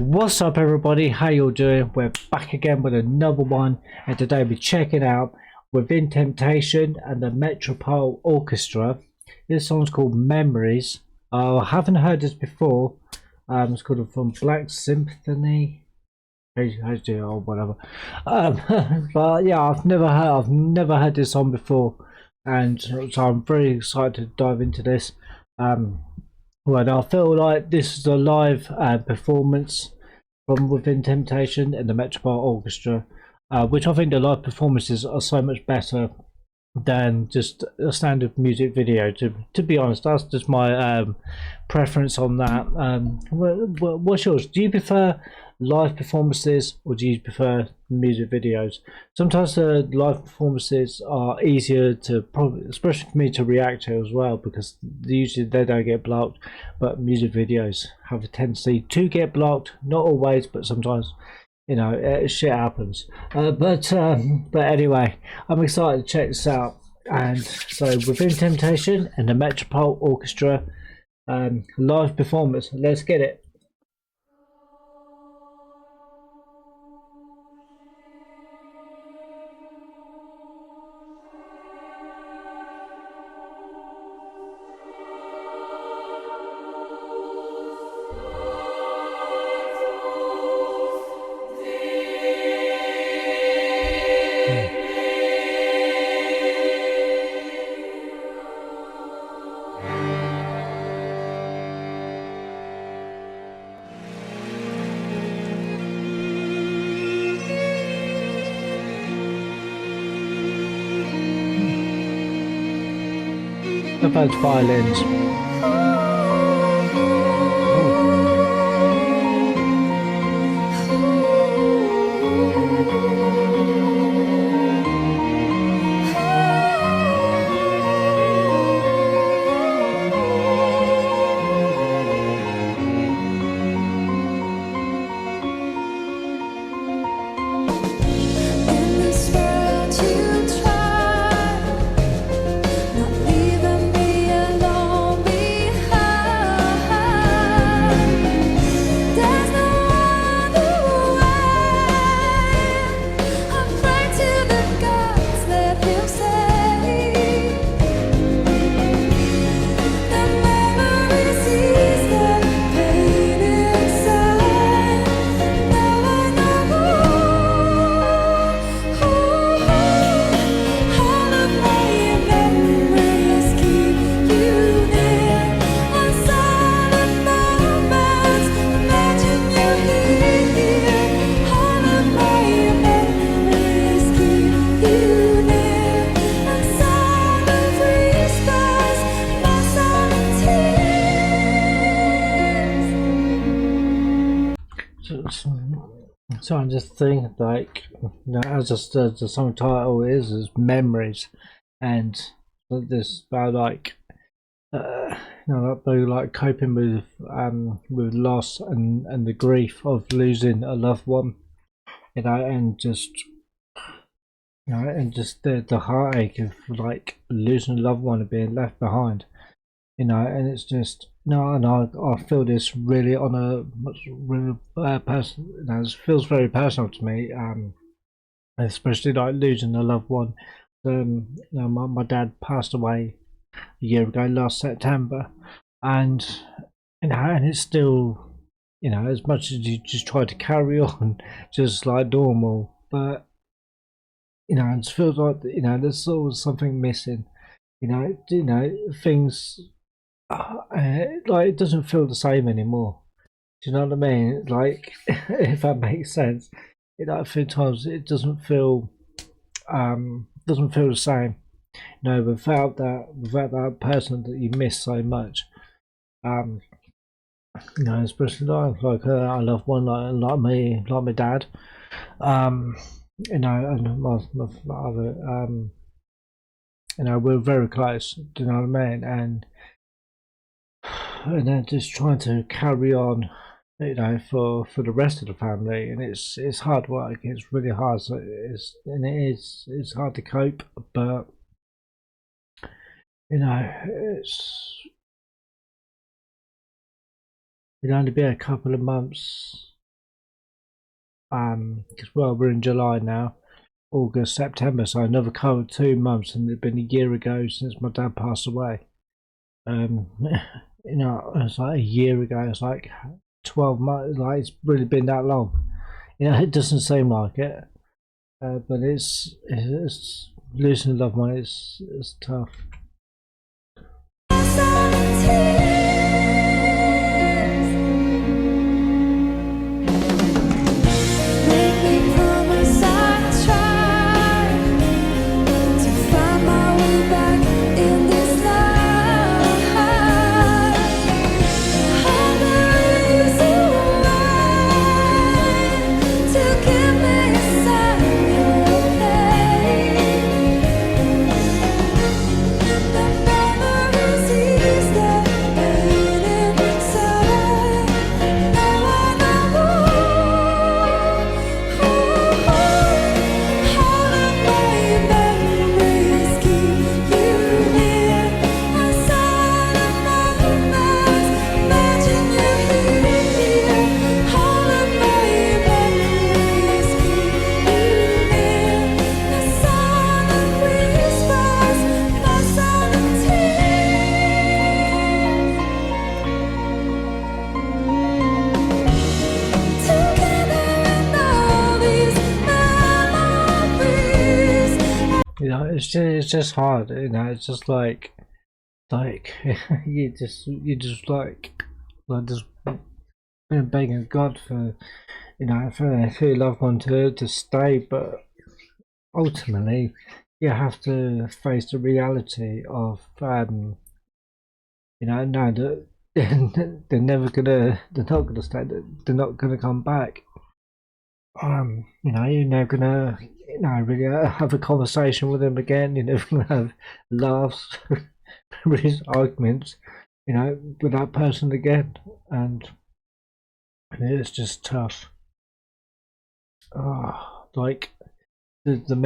What's up everybody, how you doing? We're back again with another one, and today we're checking out Within Temptation and the Metropole Orchestra. This song's called Memories. I haven't heard this before. It's called from Black Symphony, HD or whatever. But yeah, I've never heard this song before, and so I'm very excited to dive into this. Well, I feel like this is a live performance from Within Temptation and the Metropole Orchestra, which I think the live performances are so much better than just a standard music video. To be honest, that's just my preference on that. What's yours? Do you prefer live performances or do you prefer music videos? Sometimes the live performances are easier to probably, especially for me, to react to as well, because usually they don't get blocked, but music videos have a tendency to get blocked. Not always, but sometimes, you know, shit happens. But anyway, I'm excited to check this out. And so, Within Temptation and the Metropole Orchestra live performance. Let's get it. About violins. So I'm just thinking, like, you know, as just the song title is Memories, and this about like, you know, like coping with loss and the grief of losing a loved one, you know, and just, you know, and just the heartache of like losing a loved one and being left behind, you know, and it's just, no, and I feel this really on a much really personal, you know, it feels very personal to me, especially like losing a loved one. You know, my dad passed away a year ago, last September, and you know, and it's still, you know, as much as you just try to carry on just like normal, but you know, it feels like, you know, there's always something missing, you know, things. Like it doesn't feel the same anymore. Do you know what I mean? Like, if that makes sense. You know, a few times it doesn't feel the same. You know, without that person that you miss so much. You know, especially like I love one like my dad. You know, and my father. You know, we're very close. Do you know what I mean? And then just trying to carry on, you know, for the rest of the family, and it's hard work. It's really hard. So it's hard to cope, but you know, it'll only be a couple of months because well, we're in July now, August, September, so another 2 months, and it's been a year ago since my dad passed away. You know, it's like a year ago. It's like 12 months. Like it's really been that long. You know, it doesn't seem like it, but it's losing a loved one. It's tough. You know, it's just hard. You know, it's just like you just like just been begging God for, you know, for your loved one to stay, but ultimately you have to face the reality of you know, no, that they're not gonna stay, they're not gonna come back. You know, you're never gonna, you know, really have a conversation with them again. You're never gonna have laughs, arguments, you know, with that person again, and it's just tough. Like the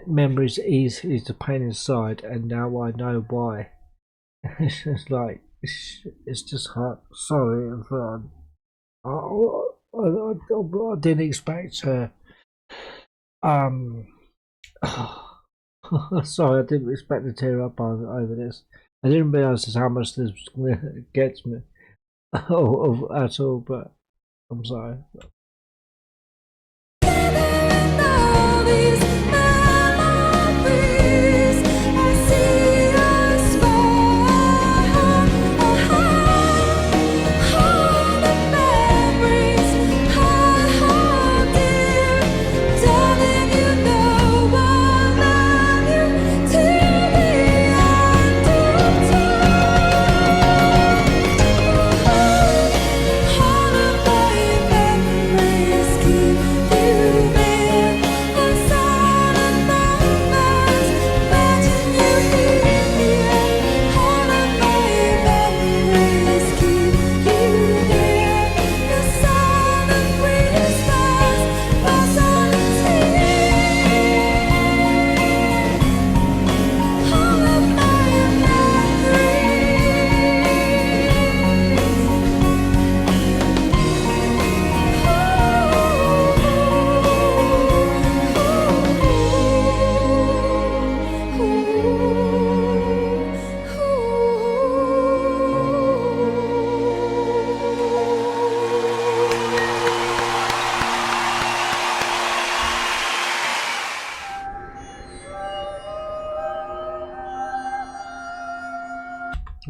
memories is the pain inside, and now I know why. It's just like it's just hard. Sorry, I, I didn't expect to. Um, sorry, I didn't expect to tear up over this. I didn't realise just how much this gets me, at all. But I'm sorry.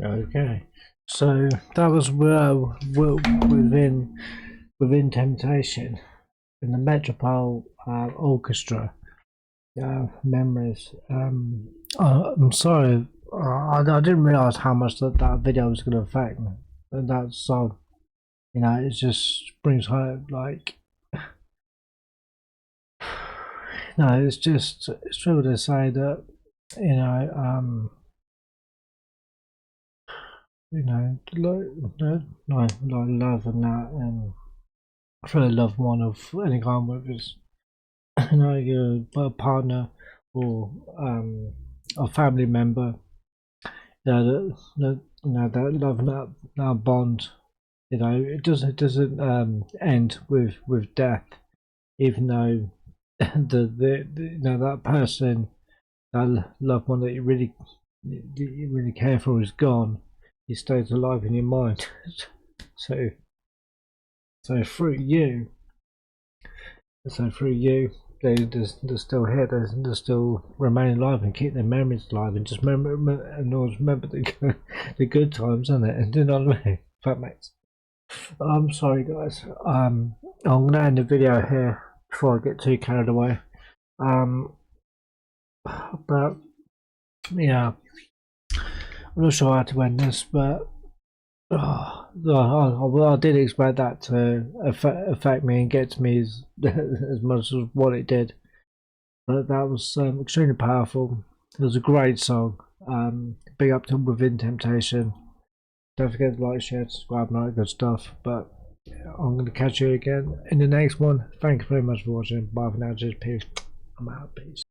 Okay, so that was within Temptation in the Metropole Orchestra. Memories. I'm sorry, I didn't realise how much that video was going to affect me. And that song, you know, it just brings home like. No, it's true to say that, you know, like love and that, and for a loved one of any kind, whether it's, you know, your partner or a family member, you know, that love and that bond, you know, it doesn't end with death. even though you know, that person, that loved one that you really care for is gone, he stays alive in your mind. so so through you so through you, they're still here, they're still remain alive and keep their memories alive, and just remember and always remember the good times, isn't it? And do you know what I mean? That makes. I'm sorry guys, I'm gonna end the video here before I get too carried away. But yeah, I'm not sure how to end this, but I did expect that to affect me and get to me as much as what it did. But that was extremely powerful. It was a great song. Big up to Within Temptation. Don't forget to like, share, subscribe, and all that good stuff. But I'm going to catch you again in the next one. Thank you very much for watching. Bye for now. Just peace. I'm out. Peace.